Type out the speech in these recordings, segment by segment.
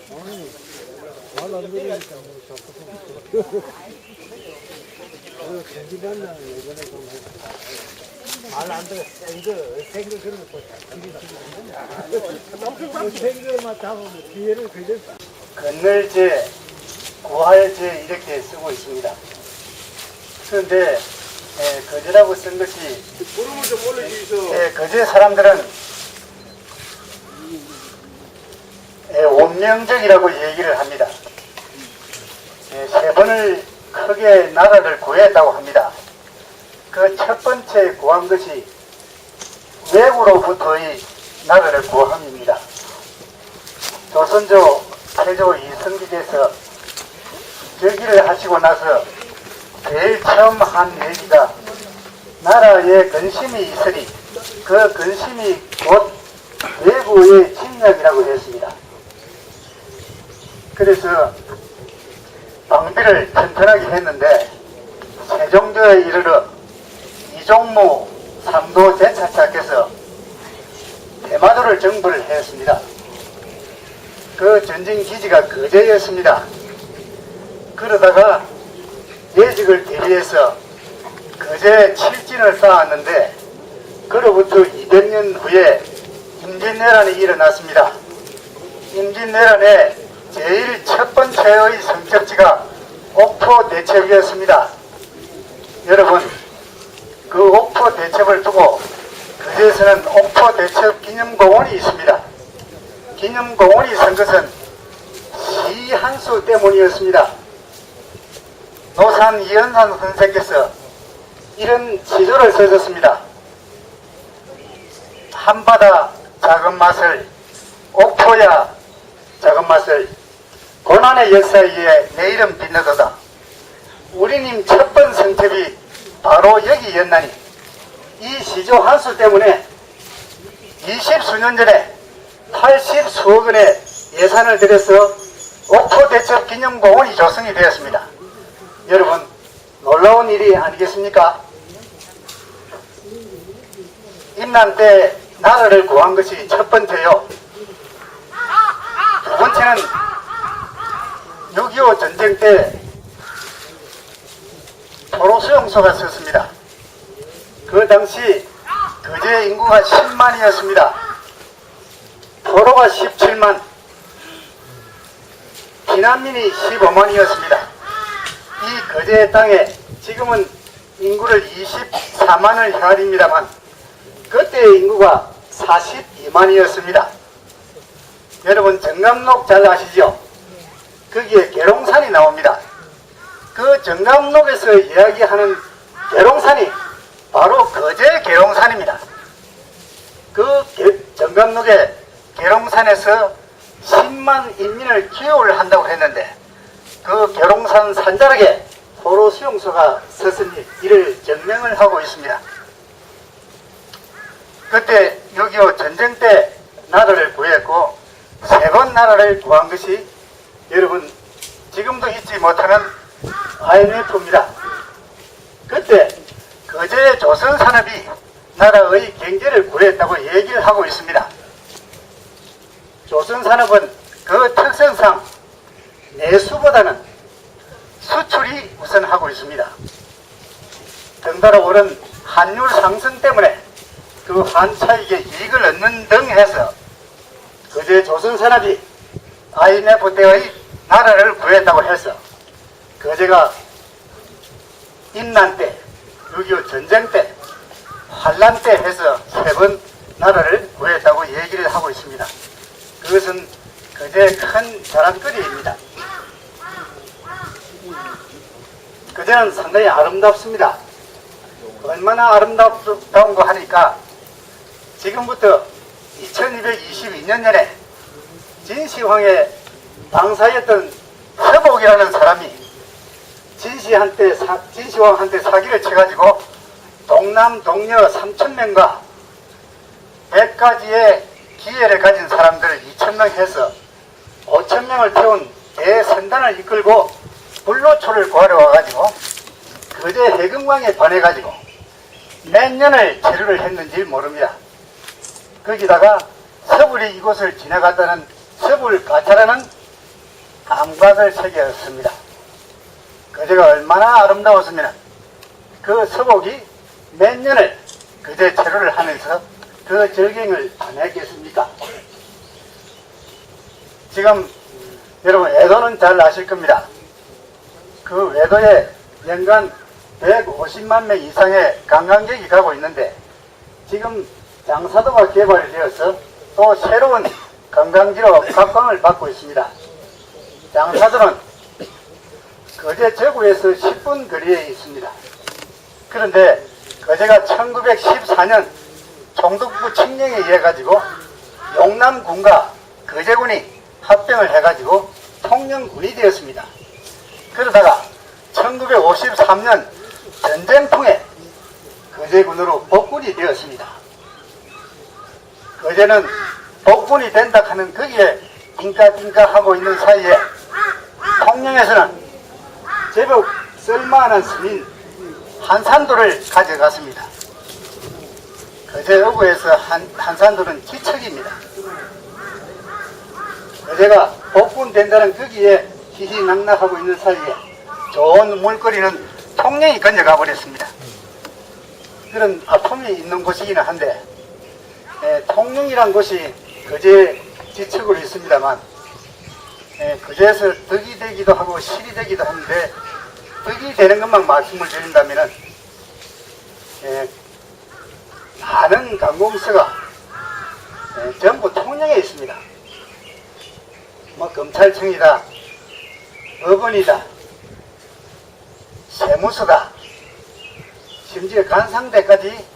말안 들으니까 뭐 자꾸 생기봤나 예전에 좀 말안 들어 생거 그런 거 생거만 잡으면 기회를 걸렸어. 건널제, 구할제 이렇게 쓰고 있습니다. 그런데 거제라고 쓴 것이 거제 사람들은 원명적이라고 얘기를 합니다. 세 번을 크게 나라를 구했다고 합니다. 그 첫 번째 구한 것이 외구로부터의 나라를 구함입니다. 조선조 태조 이성기께서 결기를 하시고 나서 제일 처음 한 얘기가 나라에 근심이 있으리 그 근심이 곧 외구의 침략이라고 했습니다. 그래서 방비를 튼튼하게 했는데 세종대에 이르러 이종무 삼도 제차차께서 대마도를 정벌을 했습니다. 그 전진 기지가 거제였습니다. 그러다가 예직을 대리해서 거제 칠진을 쌓았는데 그로부터 200년 후에 임진왜란이 일어났습니다. 임진왜란에 제일 첫 번째의 성적지가 옥포 대첩이었습니다. 여러분, 그 옥포 대첩을 두고 거제에서는 옥포 대첩 기념공원이 있습니다. 기념공원이 선 것은 시 한 수 때문이었습니다. 노산 이현산 선생께서 이런 지조를 써줬습니다. 한바다 작은 맛을 옥포야 작은 맛을 고난의 역사에 내 이름 빛나도다. 우리님 첫 번 성첩이 바로 여기였나니 이 시조 한 수 때문에 20수년 전에 80수억 원의 예산을 들여서 옥포 대첩 기념공원이 조성이 되었습니다. 여러분, 놀라운 일이 아니겠습니까? 임난 때 나라를 구한 것이 첫 번째요. 두 번째는 6.25 전쟁 때 도로수용소가 썼습니다. 그 당시 거제 인구가 10만이었습니다. 도로가 17만,避난민이 15만이었습니다. 이 거제 땅에 지금은 인구를 24만을 헤아립니다만 그때의 인구가 42만이었습니다. 여러분, 정감록 잘 아시죠? 거기에 계룡산이 나옵니다. 그 정감록에서 이야기하는 계룡산이 바로 거제 계룡산입니다. 그 정감록에 계룡산에서 10만 인민을 기호를 한다고 했는데 그 계룡산 산자락에 도로수용소가 섰으니 이를 증명을 하고 있습니다. 그때 6.25 전쟁 때 나라를 구했고 세 번 나라를 구한 것이 여러분 지금도 잊지 못하는 IMF입니다. 그때 거제 조선산업이 나라의 경제를 구했다고 얘기를 하고 있습니다. 조선산업은 그 특성상 내수보다는 수출이 우선하고 있습니다. 덩달아 오른 환율 상승 때문에 그 환차익에 이익을 얻는 등 해서 거제 조선산업이 IMF 때의 나라를 구했다고 해서 거제가 임난 때, 6.25 전쟁 때, 환란 때 해서 세 번 나라를 구했다고 얘기를 하고 있습니다. 그것은 거제의 큰 자랑거리입니다. 거제는 상당히 아름답습니다. 얼마나 아름다운고 하니까 지금부터 2222년에 진시황의 방사였던 서복이라는 사람이 진시황한테 사기를 쳐가지고 동남 동녀 3,000명과 100가지의 기회를 가진 사람들 2,000명 해서 5,000명을 태운 대선단을 이끌고 불로초를 구하러 와가지고 거제 해금강에 반해가지고 몇 년을 체류를 했는지 모릅니다. 거기다가 서불이 이곳을 지나갔다는 서불 가차라는 감각을 새겼습니다. 그제가 얼마나 아름다웠으면 그 서복이 몇 년을 그제 체류를 하면서 그 절경을 보냈겠습니까? 지금 여러분 외도는 잘 아실 겁니다. 그 외도에 연간 150만 명 이상의 관광객이 가고 있는데 지금 장사도가 개발이 되어서 또 새로운 관광지로 각광을 받고 있습니다. 장사도는 거제 저구에서 10분 거리에 있습니다. 그런데 거제가 1914년 총독부 칙령에 의해 가지고 용남군과 거제군이 합병을 해가지고 통영군이 되었습니다. 그러다가 1953년 전쟁통에 거제군으로 복군이 되었습니다. 거제는 복군이 된다 하는 거기에 띵까띵까 하고 있는 사이에 통영에서는 제법 쓸만한 스님 한산도를 가져갔습니다. 거제 어구에서 한산도는 기척입니다. 거제가 복군된다는 거기에 희희낙낙하고 있는 사이에 좋은 물거리는 통영이 건져가 버렸습니다. 그런 아픔이 있는 곳이기는 한데 통영이란 곳이 거제 지척으로 있습니다만 거제에서 덕이 되기도 하고 실이 되기도 하는데 덕이 되는 것만 말씀을 드린다면 많은 관공서가 전부 통영에 있습니다. 뭐 검찰청이다, 법원이다, 세무서다, 심지어 간상대까지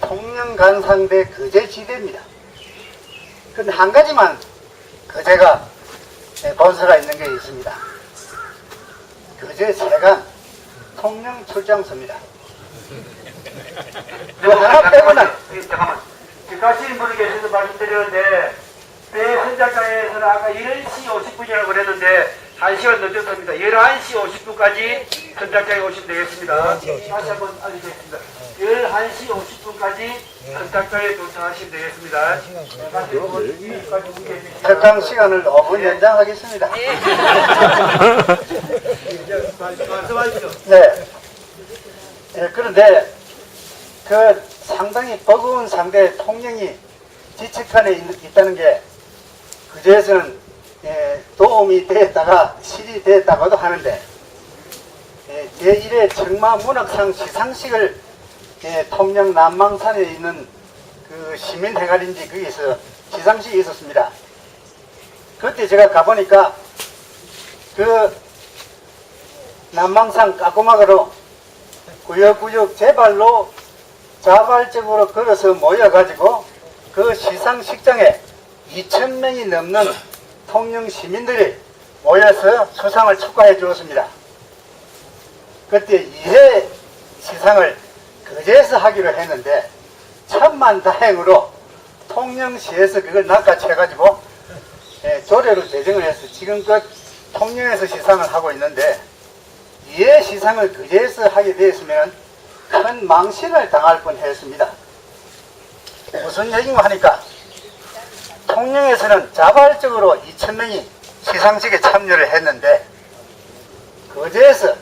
통영간상대 거제지대입니다. 그런데 한 가지만 거제가 본서가 있는 게 있습니다. 거제 세관 통영출장소입니다. 그 하나 빼고는 잠깐만. 가시는 분이 계셔서 말씀드렸는데 배 선착장에서는 아까 11시 50분이라고 그랬는데 1시간 늦었습니다. 11시 50분까지 선착장에 오시면 되겠습니다. 다시 한번 알려드리겠습니다. 11시 50분까지 선착장에 도착하시면 되겠습니다. 적당 시간을 5분 연장하겠습니다. 말씀하십시오. 네. 그런데 그 상당히 버거운 상대의 통영이 지척간에 있다는 게 그제에서는 도움이 됐다가 실이 됐다고도 하는데 제1회 청마문학상 시상식을 통영 남망산에 있는 그 시민회관인지 거기서 시상식이 있었습니다. 그때 제가 가보니까 그 남망산 까꾸막으로 구역구역 제발로 자발적으로 걸어서 모여가지고 그 시상식장에 2,000명이 넘는 통영 시민들이 모여서 수상을 축하해 주었습니다. 그때 2회 시상을 거제에서 하기로 했는데 천만다행으로 통영시에서 그걸 낚아채가지고 조례로 제정을 해서 지금껏 통영에서 시상을 하고 있는데 2회 시상을 거제에서 하게 되었으면 큰 망신을 당할 뻔했습니다. 무슨 얘기인가 하니까 통영에서는 자발적으로 2,000명이 시상식에 참여를 했는데 거제에서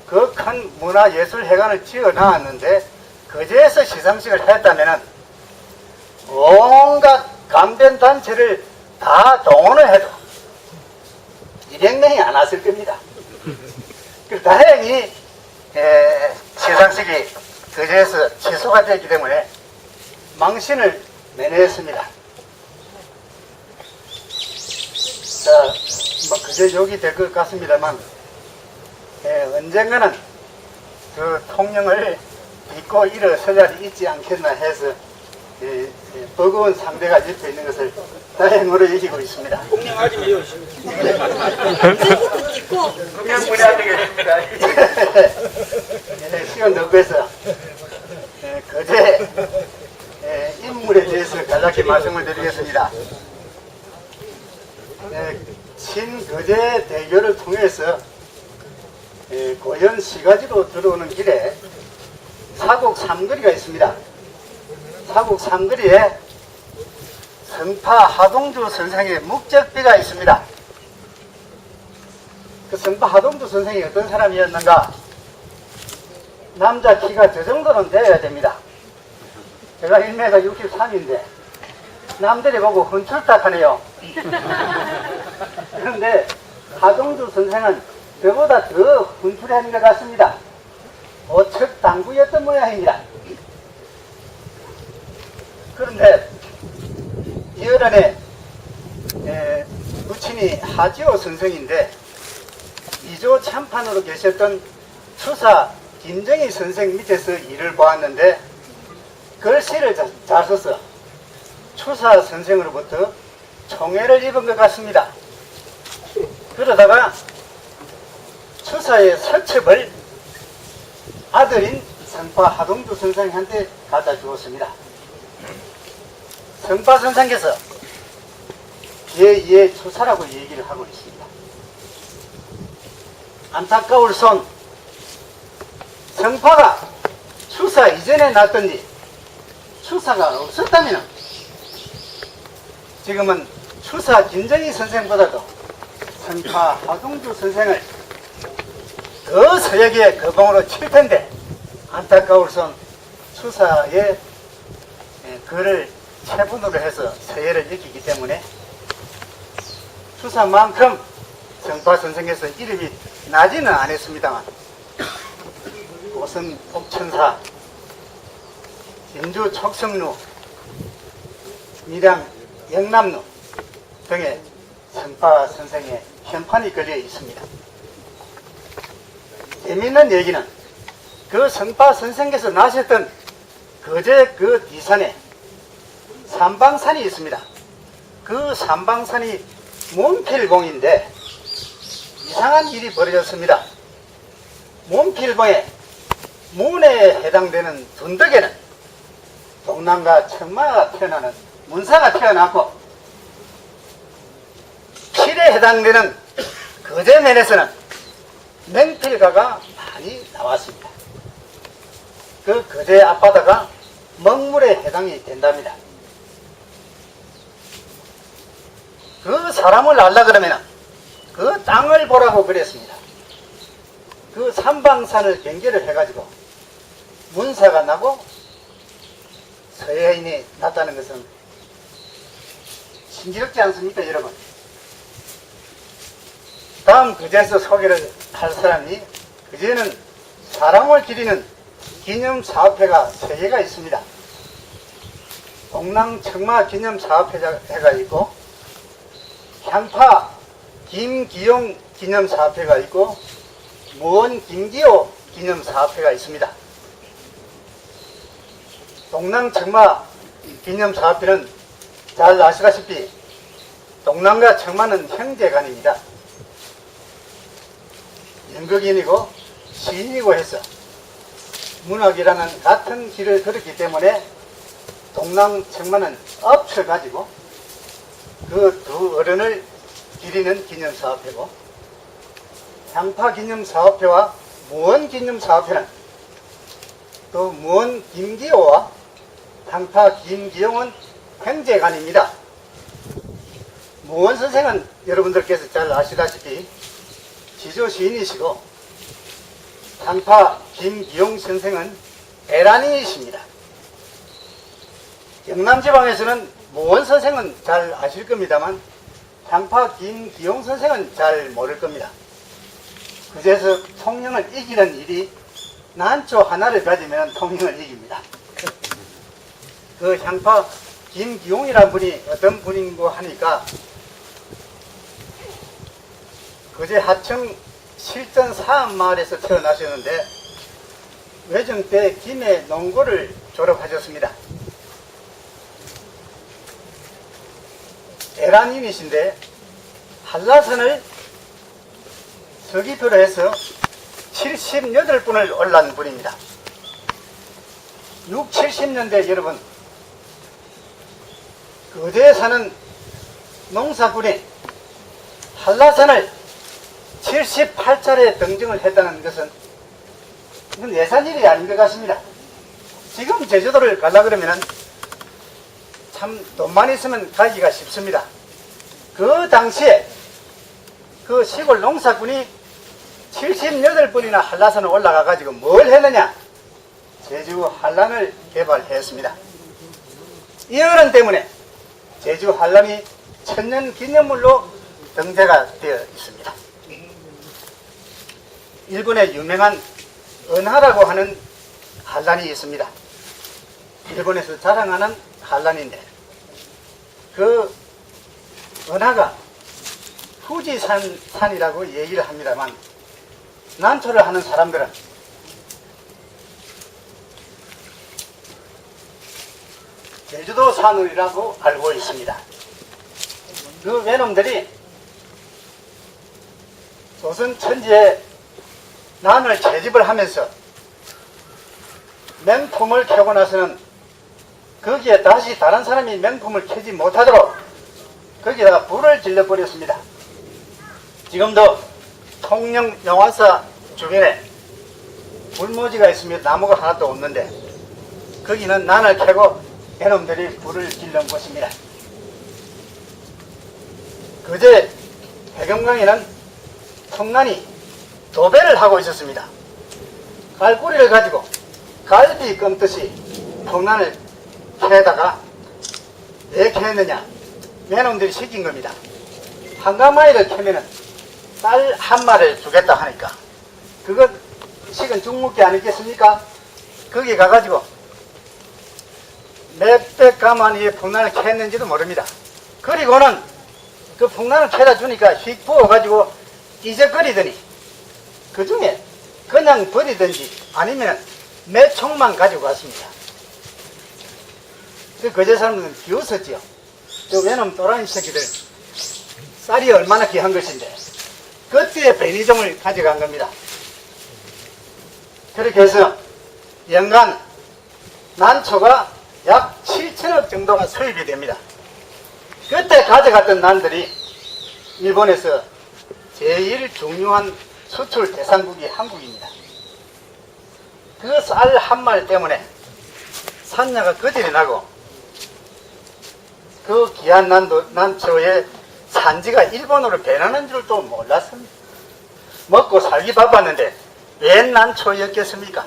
그 큰 문화예술회관을 지어 놨는데 거제에서 시상식을 했다면 온갖 감변단체를 다 동원을 해도 200명이 안 왔을 겁니다. 다행히 시상식이 거제에서 취소가 되기 때문에 망신을 면했습니다. 자, 뭐 그제 욕이 될 것 같습니다만 언젠가는 그 통영을 잊고 일어서자리 있지 않겠나 해서 버거운 상대가 옆에 있는 것을 다행으로 여기고 있습니다. 공략하지 마요. 공략문이 안 되겠습니다. 시간 넉해서 거제 인물에 대해서 간략히 말씀을 드리겠습니다. 신거제 대교를 통해서 고현 시가지로 들어오는 길에 사곡 삼거리가 있습니다. 사곡 삼거리에 성파 하동주 선생의 묵적비가 있습니다. 그 성파 하동주 선생이 어떤 사람이었는가? 남자 키가 저 정도는 되어야 됩니다. 제가 1m 63인데 남들이 보고 hun출딱하네요. 그런데 하동주 선생은 저보다 더 hun출한 것 같습니다. 오척 당구였던 모양입니다. 그런데 이어른에 부친이 하지호 선생인데 2조 참판으로 계셨던 추사 김정희 선생 밑에서 일을 보았는데 글씨를 잘 써서 추사 선생으로부터 총애를 입은 것 같습니다. 그러다가 추사의 서첩을 아들인 성파 하동주 선생한테 갖다 주었습니다. 성파 선생께서 제2의 추사라고 얘기를 하고 있습니다. 안타까울 손, 성파가 추사 이전에 났던지 추사가 없었다면 지금은 추사 김정희 선생보다도 성파 하동주 선생을 더 서예기의 거봉으로 칠 텐데 안타까울 손 추사의 글을 체분으로 해서 서예를 익히기 때문에 추사만큼 성파 선생에서 이름이 나지는 않았습니다만 고성 옥천사, 진주 촉성루, 밀양 영남루 등의 성파 선생의 현판이 걸려 있습니다. 재미있는 얘기는 그 성파 선생께서 나셨던 거제 그 뒤산에 삼방산이 있습니다. 그 삼방산이 몬필봉인데 이상한 일이 벌어졌습니다. 몬필봉에 문에 해당되는 둔덕에는 동남과 청마가 태어나는 문사가 태어났고 필에 해당되는 거제면에서는 맹필가가 많이 나왔습니다. 그 거제 앞바다가 먹물에 해당이 된답니다. 그 사람을 알라 그러면 그 땅을 보라고 그랬습니다. 그 삼방산을 경계를 해가지고 문사가 나고 서해인이 났다는 것은 신기롭지 않습니까, 여러분? 다음 거제에서 소개를 할 사람이 거제는 사람을 기리는 기념사업회가 3개가 있습니다. 동랑청마 기념사업회가 있고 향파 김기용 기념사업회가 있고 무원 김기호 기념사업회가 있습니다. 동랑청마 기념사업회는 잘 아시다시피 동랑과 청마는 형제간입니다. 연극인이고 시인이고 해서 문학이라는 같은 길을 걸었기 때문에 동랑 청마는 엎쳐가지고 그 두 어른을 기리는 기념사업회고 향파 기념사업회와 무원 기념사업회는 또 무원 김기호와 향파 김기용은 형제간입니다. 무원 선생은 여러분들께서 잘 아시다시피 지조 시인이시고 향파 김기용 선생은 애란인이십니다. 경남지방에서는 무원 선생은 잘 아실 겁니다만 향파 김기용 선생은 잘 모를 겁니다. 그제서 통영을 이기는 일이 난초 하나를 가지면 통영을 이깁니다. 그 향파 김기용이라는 분이 어떤 분인고 하니까 그제 하청 실전 사암마을에서 태어나셨는데 외정 때 김해 농고를 졸업하셨습니다. 애란인이신데 한라산을 서기표로 해서 78분을 올라온 분입니다. 6, 70년대 여러분 거제에 사는 농사꾼이 한라산을 78차례 등정을 했다는 것은 이건 예산일이 아닌 것 같습니다. 지금 제주도를 가려 그러면은 참 돈만 있으면 가기가 쉽습니다. 그 당시에 그 시골 농사꾼이 78번이나 한라산을 올라가가지고 뭘 했느냐? 제주 한람을 개발했습니다. 이 어른 때문에 제주 한람이 천년 기념물로 등재가 되어 있습니다. 일본의 유명한 은하라고 하는 한란이 있습니다. 일본에서 자랑하는 한란인데 그 은하가 후지산이라고 얘기를 합니다만 난초를 하는 사람들은 제주도 산울이라고 알고 있습니다. 그 외놈들이 조선 천지에 난을 채집을 하면서 맹품을 캐고 나서는 거기에 다시 다른 사람이 맹품을 캐지 못하도록 거기다가 불을 질러버렸습니다. 지금도 통영 영화사 주변에 불모지가 있으며 나무가 하나도 없는데 거기는 난을 캐고 애놈들이 불을 질른 곳입니다. 그제 해경강에는 청난이 도배를 하고 있었습니다. 갈고리를 가지고 갈비 껌듯이 통난을 캐다가 왜 캐느냐? 매놈들이 시킨 겁니다. 한가마이를 캐면은 쌀 한 마리를 주겠다 하니까 그거 식은 죽묵기 아니겠습니까? 거기 가가지고 몇백 가마니의 풍란을 캤는지도 모릅니다. 그리고는 그 풍란을 캐다 주니까 휙 부어가지고 이적거리더니 그 중에 그냥 버리든지 아니면 몇 총만 가지고 갔습니다. 그 거제 사람들은 비웃었지요. 저 외놈 또라이 새끼들 쌀이 얼마나 귀한 것인데 그때의 베니종을 가져간 겁니다. 그렇게 해서 연간 난초가 약 7천억 정도가 수입이 됩니다. 그때 가져갔던 난들이 일본에서 제일 중요한 수출 대상국이 한국입니다. 그 쌀 한 말 때문에 산야가 거질이 나고 그 귀한 난초의 산지가 일본으로 변하는 줄 또 몰랐습니다. 먹고 살기 바빴는데 웬 난초였겠습니까?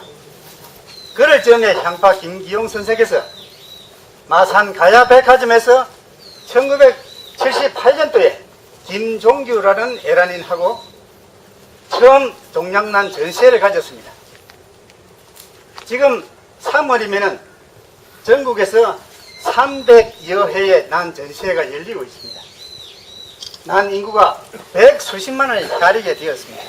그럴 즈음에 향파 김기용 선생께서 마산 가야백화점에서 1978년도에 김종규라는 에란인하고 처음 동양난 전시회를 가졌습니다. 지금 3월이면은 전국에서 300여 회의 난 전시회가 열리고 있습니다. 난 인구가 100수십만을 가리게 되었습니다.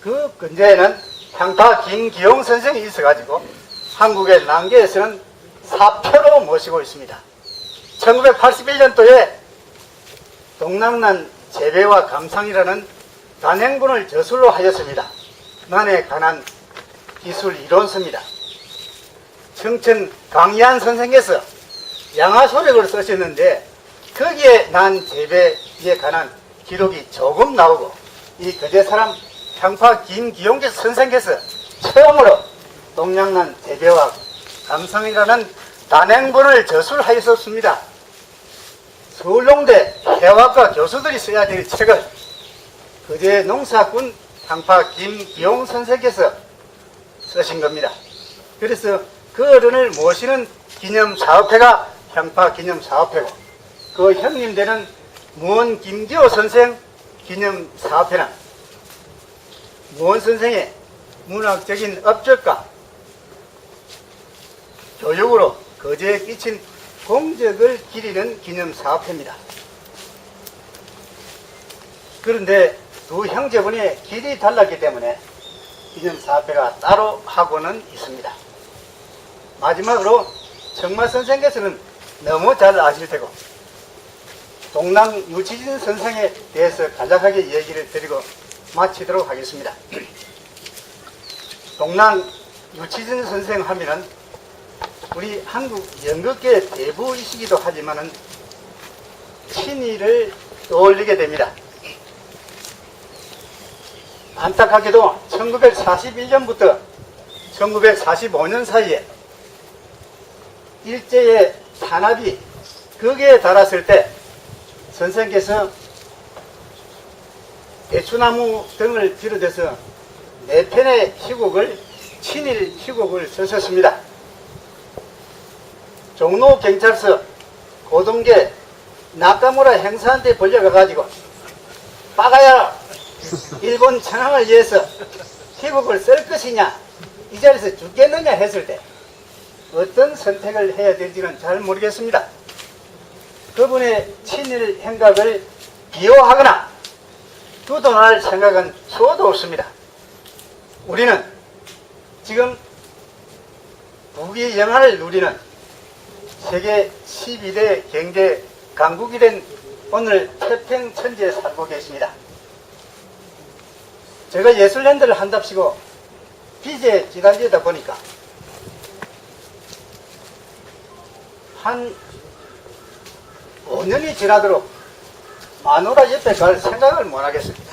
그 근처에는 향파 김기용 선생이 있어가지고 한국의 난계에서는 사표로 모시고 있습니다. 1981년도에 동남난 재배와 감상이라는 단행본을 저술로 하였습니다. 난에 관한 기술 이론서입니다. 청천 강희안 선생께서 양화소력을 쓰셨는데 거기에 난 재배에 관한 기록이 조금 나오고 이 거제사람 향파 김기용 선생께서 처음으로 동양난 재배와 감성이라는 단행본을 저술하였습니다. 서울농대 해화과 교수들이 써야 될 책을 거제 농사꾼 향파 김기용 선생께서 쓰신 겁니다. 그래서 그 어른을 모시는 기념사업회가 향파 기념사업회고 그 형님 되는 무원 김기호 선생 기념사업회는 무원 선생의 문학적인 업적과 교육으로 거제에 끼친 공적을 기리는 기념사업회입니다. 그런데 두 형제분이 길이 달랐기 때문에 기념사업회가 따로 하고는 있습니다. 마지막으로 정마 선생께서는 너무 잘 아실 테고 동남 유치진 선생에 대해서 간략하게 얘기를 드리고 마치도록 하겠습니다. 동남 유치진 선생 하면은 우리 한국 연극계 대부이시기도 하지만은 친일을 떠올리게 됩니다. 안타깝게도 1941년부터 1945년 사이에 일제의 탄압이 극에 달았을 때 선생께서 대추나무 등을 비롯해서 4편의 희곡을 친일 희곡을 썼습니다. 종로경찰서 고동계 나카무라 행사한테 불려가가지고 빠가야 일본 천황을 위해서 희곡을 쓸 것이냐 이 자리에서 죽겠느냐 했을 때 어떤 선택을 해야 될지는 잘 모르겠습니다. 그분의 친일 행각을 비호하거나 두둔할 생각은 수도 없습니다. 우리는 지금 국위 영화를 누리는 세계 12대 경제 강국이 된 오늘 태평천지에 살고 계십니다. 제가 예술연대를 한답시고 빚에 지달리다 보니까 한 5년이 지나도록 마누라 옆에 갈 생각을 못 하겠습니다.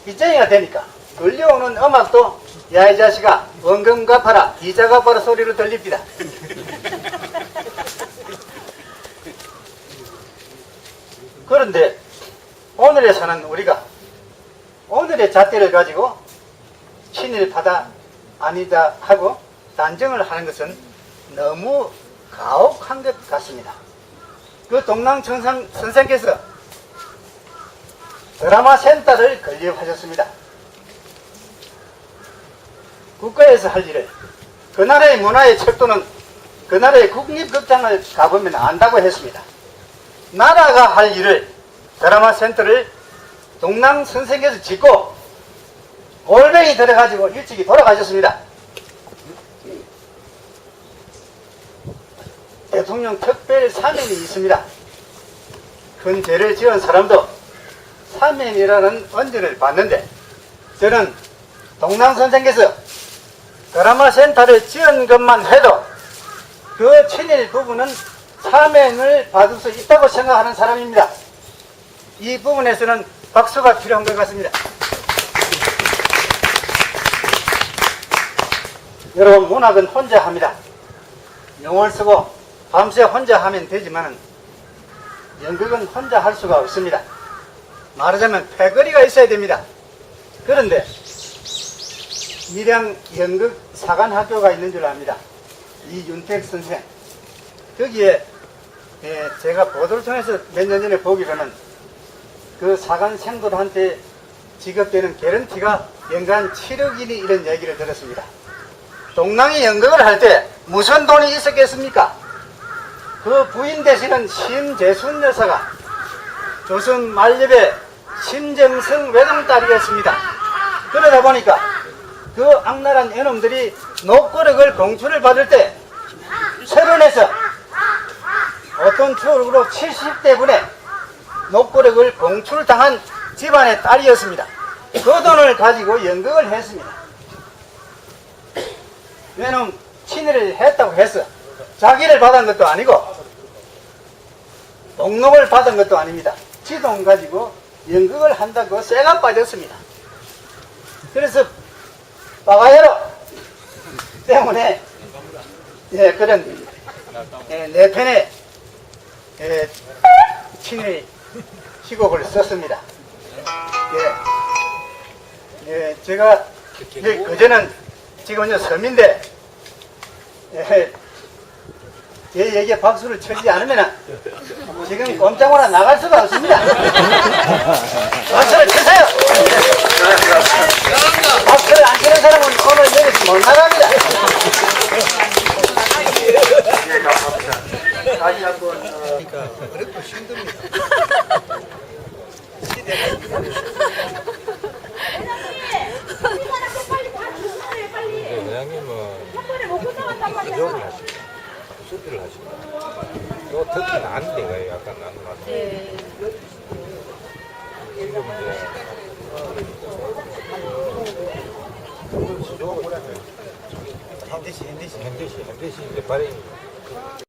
이쟁이가 되니까 들려오는 음악도 야 이 자식아 원금 갚아라 이자 갚아라 소리로 들립니다. 그런데 오늘에 사는 우리가 오늘의 잣대를 가지고 친일파다 아니다 하고 단정을 하는 것은 너무 가혹한 것 같습니다. 그 동랑천상 선생께서 드라마 센터를 건립하셨습니다. 국가에서 할 일을 그 나라의 문화의 척도는 그 나라의 국립극장을 가보면 안다고 했습니다. 나라가 할 일을 드라마 센터를 동랑 선생께서 짓고 골뱅이 들어가지고 일찍이 돌아가셨습니다. 대통령 특별 사면이 있습니다. 큰 죄를 지은 사람도 사면이라는 언제를 받는데 저는 동랑 선생께서 드라마 센터를 지은 것만 해도 그 친일 부분은 사면을 받을 수 있다고 생각하는 사람입니다. 이 부분에서는 박수가 필요한 것 같습니다. 여러분, 문학은 혼자 합니다. 영어를 쓰고 밤새 혼자 하면 되지만 연극은 혼자 할 수가 없습니다. 말하자면 패거리가 있어야 됩니다. 그런데 밀양 연극 사관학교가 있는 줄 압니다. 이윤택 선생. 거기에 제가 보도를 통해서 몇 년 전에 보기로는 그 사관생들한테 지급되는 개런티가 연간 7억이니 이런 얘기를 들었습니다. 동랑이 연극을 할 때 무슨 돈이 있었겠습니까? 그 부인 되시는 심재순 여사가 조선 만렙의 심정성 외동딸이었습니다. 그러다 보니까 그 악랄한 이놈들이 녹고력을 공출을 받을 때 서른에서 어떤 추억으로 70대분에 녹고력을 공출당한 집안의 딸이었습니다. 그 돈을 가지고 연극을 했습니다. 왜냐면 친일을 했다고 해서 자기를 받은 것도 아니고 목록을 받은 것도 아닙니다. 지 돈 가지고 연극을 한다고 쇠가 빠졌습니다. 그래서 빠가야로 때문에 그런 네 편의 친일 희곡을 썼습니다. 제가 그제는 지금 섬인데 제 얘기에 박수를 쳐주지 않으면 지금 꼼짝마나 나갈 수가 없습니다. 박수를 치세요. 박수를 안 치는 사람은 오늘 여기서 못 나갑니다. 네, 감사합니다. 다시 한번 그러니까 어렵고 힘듭니다. 기억을 하시고 수비를 하시고 또 특히 난 데가 약간 나는 것 같아요. 네. 지금 이제 현대시 현대시 이제 발행이